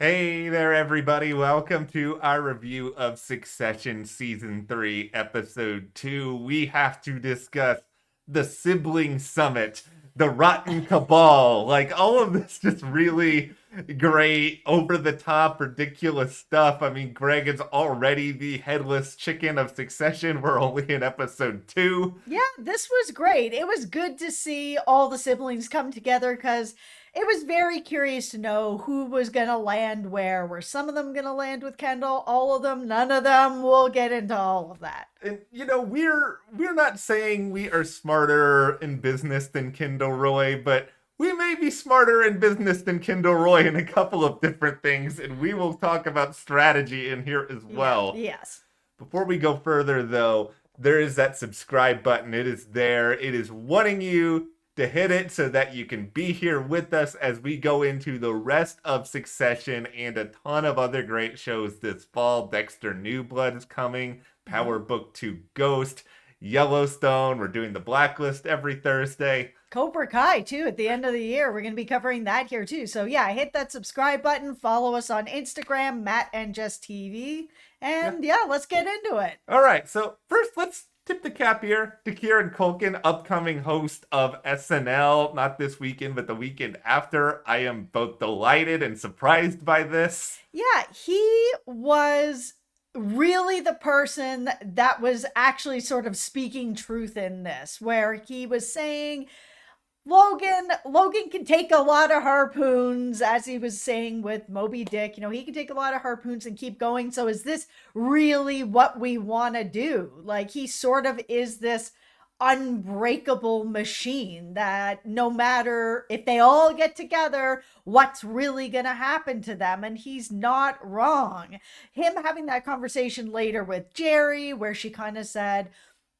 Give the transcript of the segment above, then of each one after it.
Hey there, everybody. Welcome to our review of Succession Season 3, Episode 2. We have to discuss the sibling summit, the rotten cabal. Like, all of this just really great, over the top, ridiculous stuff. I mean, Greg is already the headless chicken of Succession. We're only in Episode 2. Yeah, this was great. It was good to see all the siblings come together because it was very curious to know who was going to land where. Were some of them going to land with Kendall? All of them? None of them? We'll get into all of that. And we're not saying we are smarter in business than Kendall Roy, but we may be smarter in business than Kendall Roy in a couple of different things, and we will talk about strategy in here as Yeah, well. yes. Before we go further, though, there is that subscribe button. It is there. It is wanting you to hit it so that you can be here with us as we go into the rest of Succession and a ton of other great shows this fall. Dexter New Blood is coming, Power Book 2 Ghost, Yellowstone. We're doing the Blacklist every Thursday. Cobra Kai, too, at the end of the year. We're going to be covering that here, too. So, yeah, hit that subscribe button. Follow us on Instagram, Matt and Just TV. Yeah. And, yeah, let's get into it. All right, so first let's tip the cap here to Kieran Culkin, upcoming host of SNL, not this weekend, but the weekend after. I am both delighted and surprised by this. Yeah, he was really the person that was actually sort of speaking truth in this, where he was saying Logan can take a lot of harpoons, as he was saying with Moby Dick. He can take a lot of harpoons and keep going. So is this really what we want to do? Like, he sort of is this unbreakable machine that no matter if they all get together, what's really going to happen to them? And he's not wrong. Him having that conversation later with Jerry, where she kind of said,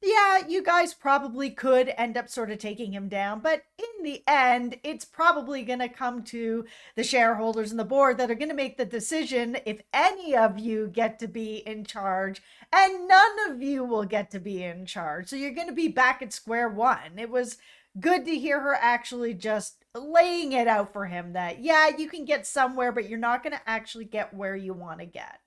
yeah, you guys probably could end up sort of taking him down, but in the end, it's probably going to come to the shareholders and the board that are going to make the decision if any of you get to be in charge, and none of you will get to be in charge. So you're going to be back at square one. It was good to hear her actually just laying it out for him that, yeah, you can get somewhere, but you're not going to actually get where you want to get.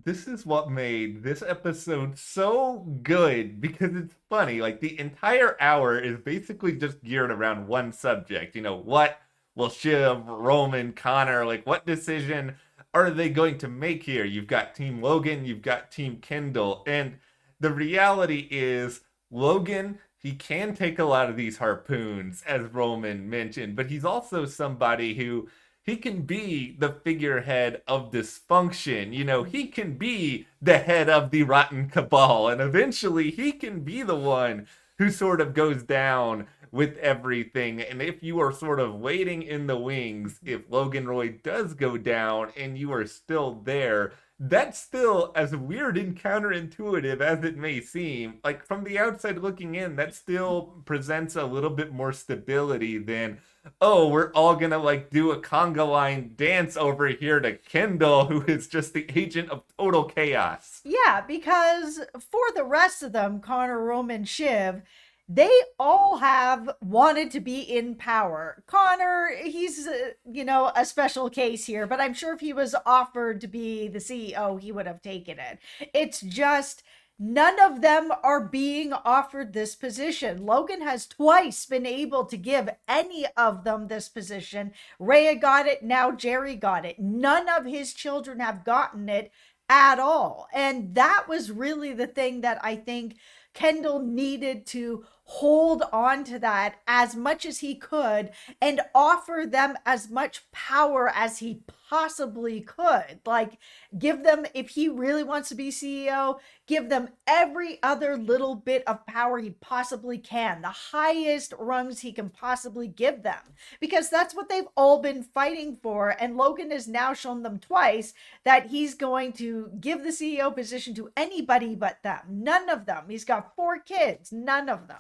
This is what made this episode so good because it's funny. Like, the entire hour is basically just geared around one subject. What will Shiv, Roman, Connor, like, what decision are they going to make here? You've got Team Logan, you've got Team Kendall. And the reality is, Logan, he can take a lot of these harpoons, as Roman mentioned, but he's also somebody who he can be the figurehead of dysfunction. He can be the head of the rotten cabal, and eventually he can be the one who sort of goes down with everything. And if you are sort of waiting in the wings, if Logan Roy does go down and you are still there, that's still, as weird and counterintuitive as it may seem, like, from the outside looking in, that still presents a little bit more stability than, oh, we're all gonna like do a conga line dance over here to Kendall, who is just the agent of total chaos. Yeah, because for the rest of them, Connor, Roman, Shiv, they all have wanted to be in power. Connor, he's, a special case here, but I'm sure if he was offered to be the CEO, he would have taken it. It's just none of them are being offered this position. Logan has twice been able to give any of them this position. Rhea got it, now Jerry got it. None of his children have gotten it at all. And that was really the thing that I think Kendall needed to hold on to that as much as he could and offer them as much power as he possibly could. Like, give them, if he really wants to be CEO, give them every other little bit of power he possibly can, the highest rungs he can possibly give them, because that's what they've all been fighting for. And Logan has now shown them twice that he's going to give the CEO position to anybody but them. None of them. He's got 4 kids, none of them.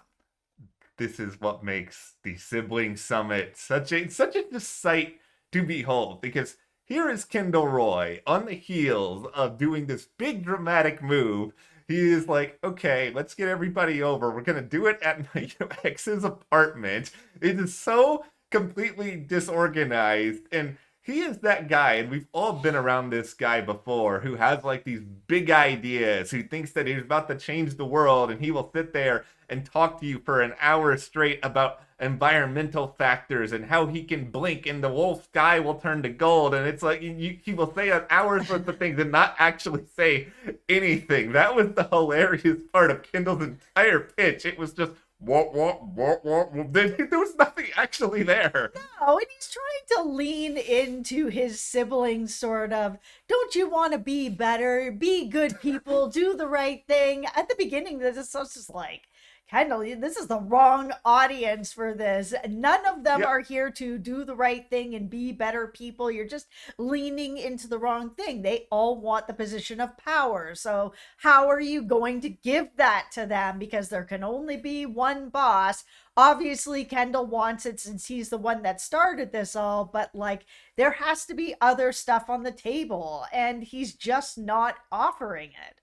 This is what makes the sibling summit such a just sight to behold, because here is Kendall Roy on the heels of doing this big dramatic move. He is like, okay, let's get everybody over. We're gonna do it at my ex's apartment. It is so completely disorganized, and he is that guy, and we've all been around this guy before, who has like these big ideas, who thinks that he's about to change the world, and he will sit there and talk to you for an hour straight about environmental factors and how he can blink and the whole sky will turn to gold. And it's like he will say an hour's worth of things and not actually say anything. That was the hilarious part of Kendall's entire pitch. It was just what. There was nothing actually there. No, and he's trying to lean into his siblings, sort of. Don't you want to be better? Be good people. Do the right thing. At the beginning, this was just like, Kendall, this is the wrong audience for this. None of them are here to do the right thing and be better people. You're just leaning into the wrong thing. They all want the position of power. So how are you going to give that to them? Because there can only be one boss. Obviously, Kendall wants it since he's the one that started this all, but like there has to be other stuff on the table, and he's just not offering it.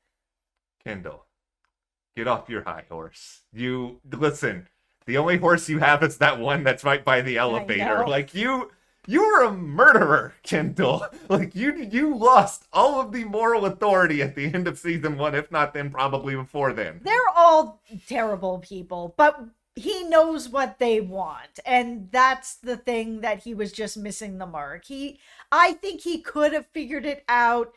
Kendall, get off your high horse. You listen. The only horse you have is that one that's right by the elevator. Like you were a murderer, Kendall. Like you lost all of the moral authority at the end of season 1, if not then, probably before then. They're all terrible people, but he knows what they want, and that's the thing that he was just missing the mark. I think he could have figured it out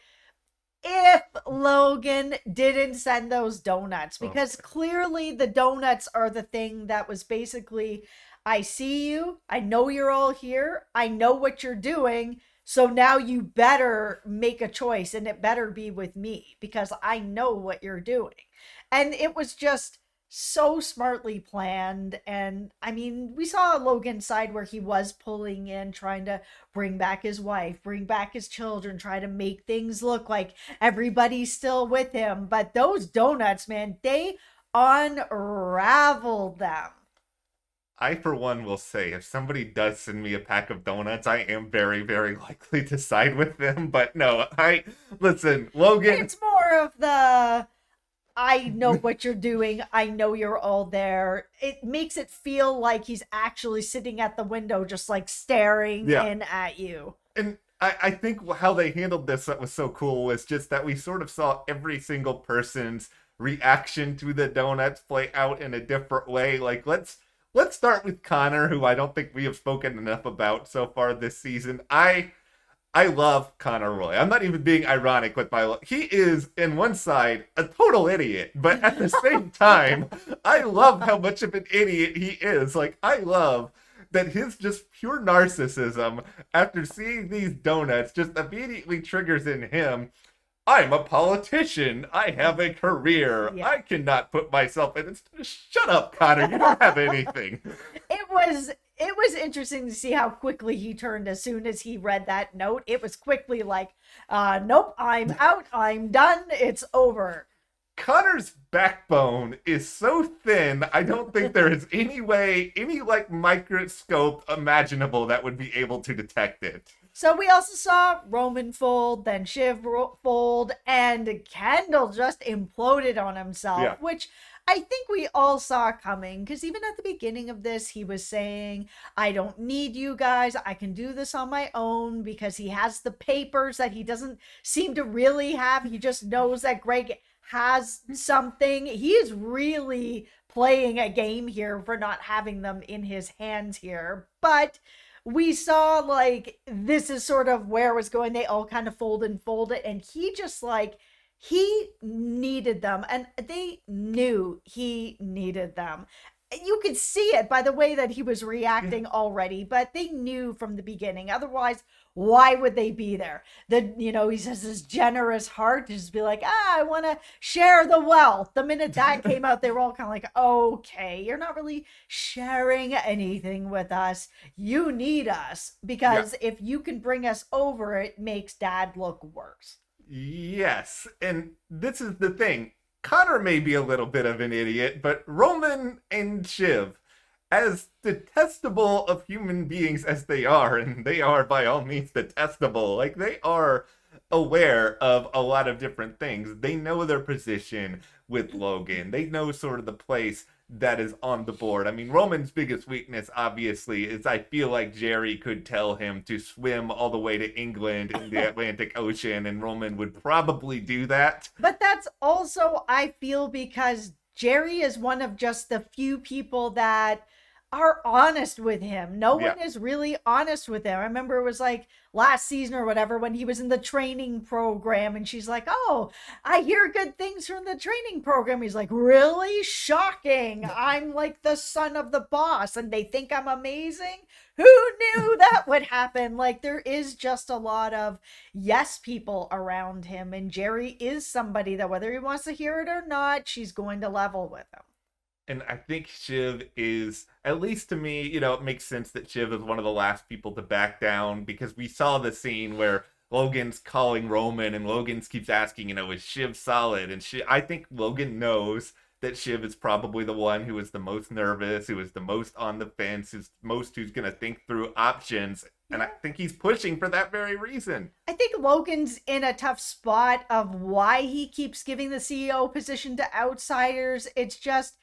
if Logan didn't send those donuts, because clearly the donuts are the thing that was basically, I see you, I know you're all here, I know what you're doing, so now you better make a choice, and it better be with me, because I know what you're doing. And it was just so smartly planned. And I mean, we saw Logan's side where he was pulling in, trying to bring back his wife, bring back his children, try to make things look like everybody's still with him. But those donuts, man, they unraveled them. I, for one, will say if somebody does send me a pack of donuts, I am very, very likely to side with them. But no, listen, Logan. It's more of the, I know what you're doing. I know you're all there. It makes it feel like he's actually sitting at the window, just like staring in at you. And I think how they handled this that was so cool was just that we sort of saw every single person's reaction to the donuts play out in a different way. Like, let's start with Connor, who I don't think we have spoken enough about so far this season. I love Connor Roy. I'm not even being ironic with my love. He is, in one side, a total idiot, but at the same time, I love how much of an idiot he is. Like, I love that his just pure narcissism, after seeing these donuts, just immediately triggers in him, I'm a politician. I have a career. Yeah. I cannot put myself in. Shut up, Connor. You don't have anything. It was interesting to see how quickly he turned as soon as he read that note. It was quickly like, nope, I'm out. I'm done. It's over. Connor's backbone is so thin, I don't think there is any way, any like microscope imaginable that would be able to detect it. So we also saw Roman fold, then Shiv fold, and Kendall just imploded on himself, which I think we all saw coming, because even at the beginning of this, he was saying, I don't need you guys. I can do this on my own, because he has the papers that he doesn't seem to really have. He just knows that Greg has something. He is really playing a game here for not having them in his hands here. But we saw, like, this is sort of where it was going. They all kind of folded, and he just, like, he needed them, and they knew he needed them. You could see it by the way that he was reacting already, but they knew from the beginning. Otherwise, why would they be there? He says his generous heart to just be like, I want to share the wealth. The minute that came out, they were all kind of like, okay, you're not really sharing anything with us. You need us, because if you can bring us over, it makes Dad look worse. Yes, and this is the thing. Connor may be a little bit of an idiot, but Roman and Shiv, as detestable of human beings as they are, and they are by all means detestable, like they are aware of a lot of different things. They know their position with Logan. They know sort of the place that is on the board. I mean, Roman's biggest weakness, obviously, is I feel like Jerry could tell him to swim all the way to England in the Atlantic Ocean, and Roman would probably do that. But that's also, I feel, because Jerry is one of just the few people that are honest with him. No Yeah. one is really honest with him. I remember it was like last season or whatever when he was in the training program and she's like, "Oh, I hear good things from the training program." He's like, "Really? Shocking. I'm like the son of the boss and they think I'm amazing. Who knew that would happen?" Like, there is just a lot of yes people around him, and Jerry is somebody that whether he wants to hear it or not, she's going to level with him. And I think Shiv is, at least to me, it makes sense that Shiv is one of the last people to back down because we saw the scene where Logan's calling Roman and Logan keeps asking, is Shiv solid? And I think Logan knows that Shiv is probably the one who is the most nervous, who is the most on the fence, who's going to think through options. And I think he's pushing for that very reason. I think Logan's in a tough spot of why he keeps giving the CEO position to outsiders. It's just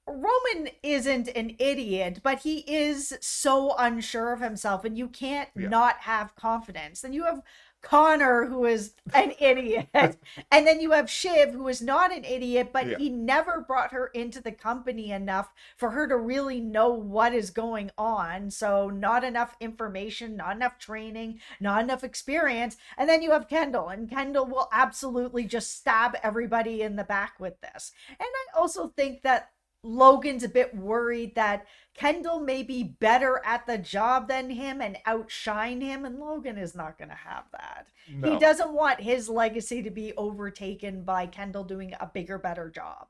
Roman isn't an idiot, but he is so unsure of himself, and you can't not have confidence. Then you have Connor, who is an idiot, and then you have Shiv, who is not an idiot, but he never brought her into the company enough for her to really know what is going on. So not enough information, not enough training, not enough experience. And then you have Kendall, and Kendall will absolutely just stab everybody in the back with this. And I also think that Logan's a bit worried that Kendall may be better at the job than him and outshine him, and Logan is not going to have that. No. He doesn't want his legacy to be overtaken by Kendall doing a bigger, better job.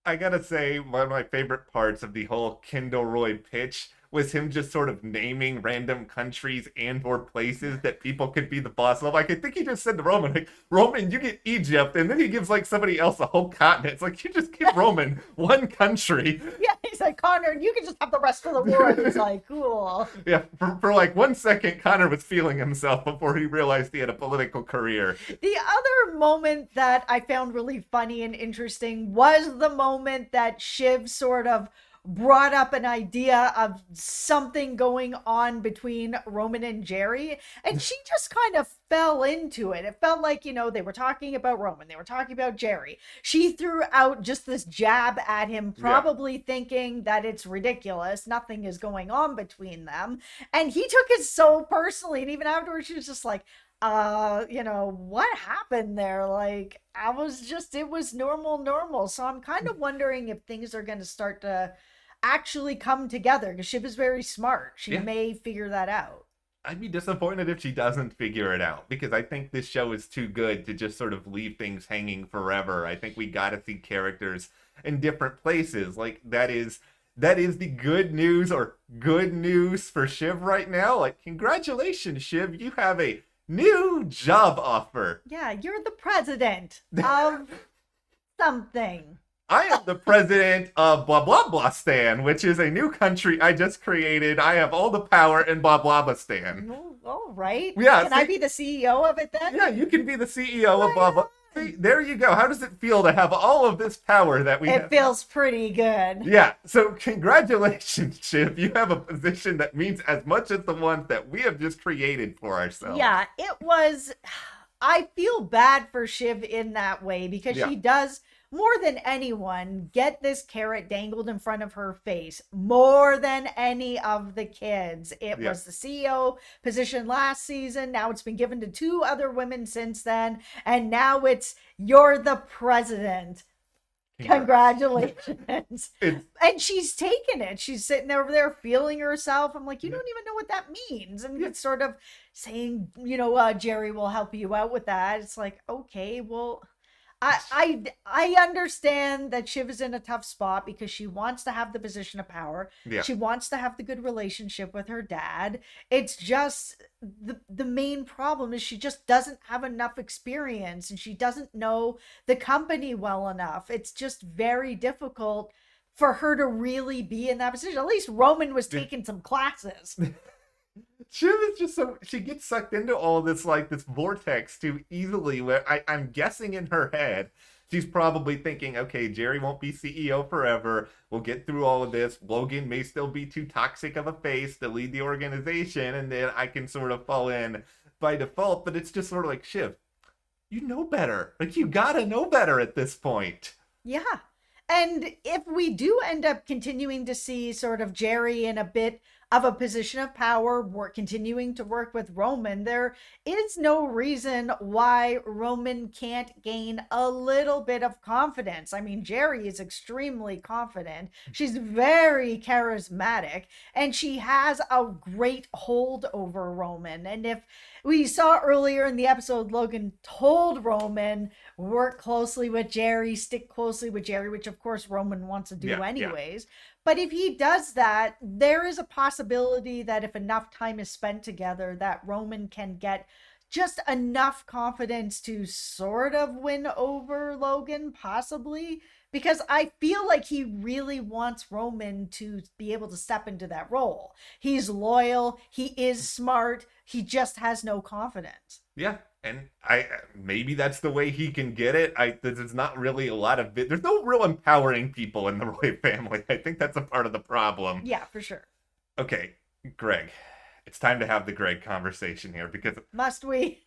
I gotta say, one of my favorite parts of the whole Kendall Roy pitch was him just sort of naming random countries and or places that people could be the boss of. Like, I think he just said to Roman, like, "Roman, you get Egypt," and then he gives, like, somebody else a whole continent. It's like, you just give Roman one country. Yeah, he's like, "Connor, you can just have the rest of the world." He's like, "Cool." Yeah, for like 1 second, Connor was feeling himself before he realized he had a political career. The other moment that I found really funny and interesting was the moment that Shiv sort of brought up an idea of something going on between Roman and Jerry, and she just kind of fell into it. It felt like, they were talking about Roman, they were talking about Jerry. She threw out just this jab at him, probably thinking that it's ridiculous, nothing is going on between them, and he took it so personally, and even afterwards she was just like, what happened there? Like, it was normal. So I'm kind of wondering if things are going to start to actually come together, because Shiv is very smart. She may figure that out. I'd be disappointed if she doesn't figure it out, because I think this show is too good to just sort of leave things hanging forever. I think we gotta see characters in different places. Like, that is the good news for Shiv right now. Like, congratulations, Shiv, you have a new job offer. Yeah, you're the president of something. I am the president of Blah Blah Blah Stan, which is a new country I just created. I have all the power in Blah Blah Blah Stan. All right. Yeah. Can I be the CEO of it then? Yeah, you can be the CEO of Blah Blah. See, there you go. How does it feel to have all of this power that we have? It feels pretty good. Yeah, so congratulations, Shiv. You have a position that means as much as the ones that we have just created for ourselves. Yeah, it was... I feel bad for Shiv in that way, because she does, more than anyone, get this carrot dangled in front of her face more than any of the kids. It was the CEO position last season. Now it's been given to 2 other women since then. And now it's, you're the president. Congratulations. And she's taken it. She's sitting over there feeling herself. I'm like, you don't even know what that means. And it's sort of saying, Jerry will help you out with that. It's like, okay, well, I understand that Shiv is in a tough spot because she wants to have the position of power. Yeah. She wants to have the good relationship with her dad. It's just the main problem is she just doesn't have enough experience, and she doesn't know the company well enough. It's just very difficult for her to really be in that position. At least Roman was taking some classes. Shiv is just she gets sucked into all of this, like, this vortex too easily, where I'm guessing in her head, She's probably thinking, okay, Jerry won't be CEO forever. We'll get through all of this. Logan may still be too toxic of a face to lead the organization, and then I can sort of fall in by default. But it's just sort of like, Shiv, you know better. Like, you gotta know better at this point. Yeah. And if we do end up continuing to see sort of Jerry in a bit of a position of power, continuing to work with Roman, there is no reason why Roman can't gain a little bit of confidence. I mean, Jerry is extremely confident. She's very charismatic, and she has a great hold over Roman. And if we saw earlier in the episode, Logan told Roman, work closely with Jerry, stick closely with Jerry, which of course Roman wants to do anyways. But if he does that, there is a possibility that if enough time is spent together, that Roman can get just enough confidence to sort of win over Logan, possibly. Because I feel like he really wants Roman to be able to step into that role. He's loyal, he is smart, he just has no confidence. Yeah, and I maybe that's the way he can get it. There's not really a lot of there's no real empowering people in the Roy family. I think that's a part of the problem. Yeah, for sure. Okay, Greg, it's time to have the Greg conversation here because must we?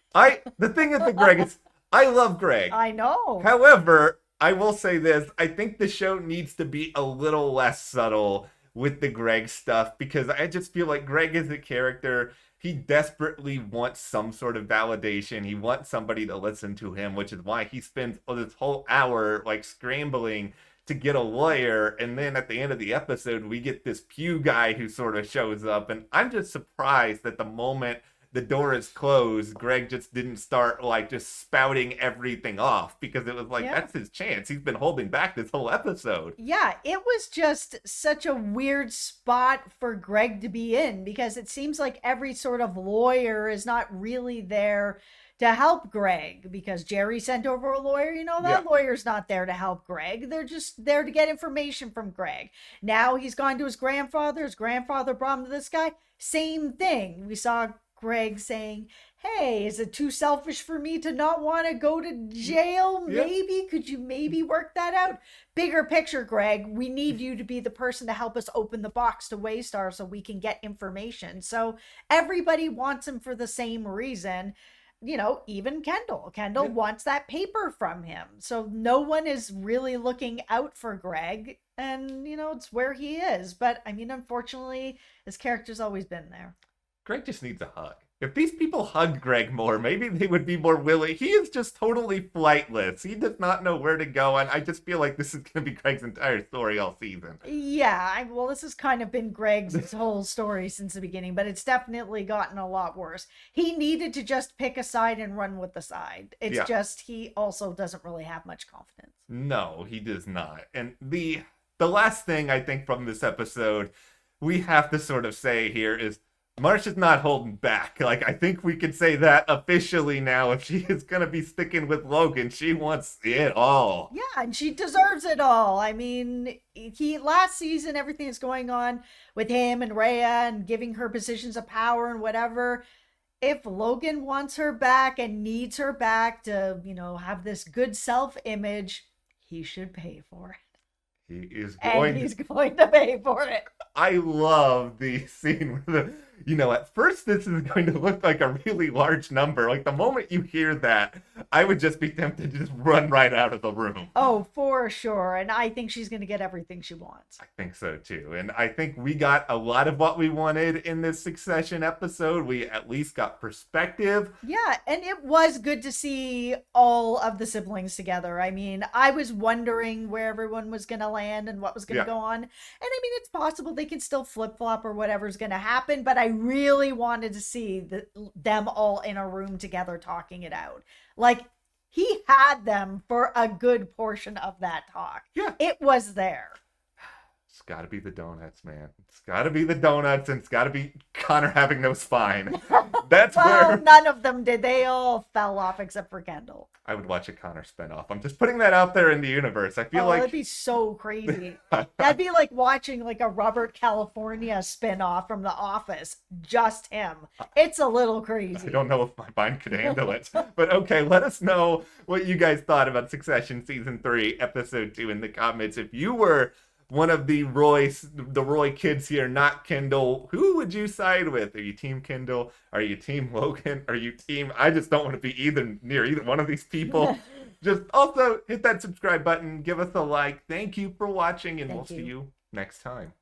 The thing with the Greg is I love Greg. I know. However, I will say this: I think the show needs to be a little less subtle with the Greg stuff because I just feel like Greg is a character. He desperately wants some sort of validation. He wants somebody to listen to him, which is why he spends this whole hour like scrambling to get a lawyer. And then at the end of the episode, we get this Pew guy who sort of shows up. And I'm just surprised that the moment the door is closed, Greg just didn't start like just spouting everything off because it was like, that's his chance. He's been holding back this whole episode. Yeah, it was just such a weird spot for Greg to be in because it seems like every sort of lawyer is not really there to help Greg because Jerry sent over a lawyer. You know, that lawyer's not there to help Greg. They're just there to get information from Greg. Now he's gone to his grandfather. His grandfather brought him to this guy. Same thing. We saw Greg saying, hey, is it too selfish for me to not want to go to jail? Maybe. Could you maybe work that out? Bigger picture, Greg. We need you to be the person to help us open the box to Waystar so we can get information. So everybody wants him for the same reason. You know, even Kendall. Kendall wants that paper from him. So no one is really looking out for Greg. And, you know, it's where he is. But, I mean, unfortunately, his character's always been there. Greg just needs a hug. If these people hugged Greg more, maybe they would be more willing. He is just totally flightless. He does not know where to go, and I just feel like this is going to be Greg's entire story all season. Yeah, well, this has kind of been Greg's whole story since the beginning, but it's definitely gotten a lot worse. He needed to just pick a side and run with the side. It's just he also doesn't really have much confidence. No, he does not. And the last thing I think from this episode we have to sort of say here is Marsha's not holding back. Like, I think we can say that officially now. If she is going to be sticking with Logan, she wants it all. Yeah, and she deserves it all. I mean, last season, everything is going on with him and Rhea and giving her positions of power and whatever. If Logan wants her back and needs her back to, you know, have this good self-image, he should pay for it. He's going to pay for it. I love the scene where at first this is going to look like a really large number. Like, the moment you hear that, I would just be tempted to just run right out of the room. Oh, for sure. And I think she's going to get everything she wants. I think so, too. And I think we got a lot of what we wanted in this Succession episode. We at least got perspective. Yeah, and it was good to see all of the siblings together. I mean, I was wondering where everyone was going to land and what was going to go on. And I mean, it's possible they can still flip-flop or whatever's going to happen, but I really wanted to see them all in a room together talking it out. Like, he had them for a good portion of that talk. Yeah. It was there. It's got to be the donuts, man. It's got to be the donuts, and it's got to be Connor having no spine. That's Well, where none of them did. They all fell off except for Kendall. I would watch a Connor spinoff. I'm just putting that out there in the universe. I feel Oh, like that'd be so crazy. That'd be like watching like a Robert California spin-off from The Office. Just him. It's a little crazy. I don't know if my mind could handle it. But okay, let us know what you guys thought about Succession Season 3, Episode 2 in the comments. If you were one of the Roy kids here, not Kendall, who would you side with? Are you Team Kendall? Are you Team Logan? Are you Team... I just don't want to be near either one of these people. Just also hit that subscribe button, give us a like. Thank you for watching, and we'll see you next time.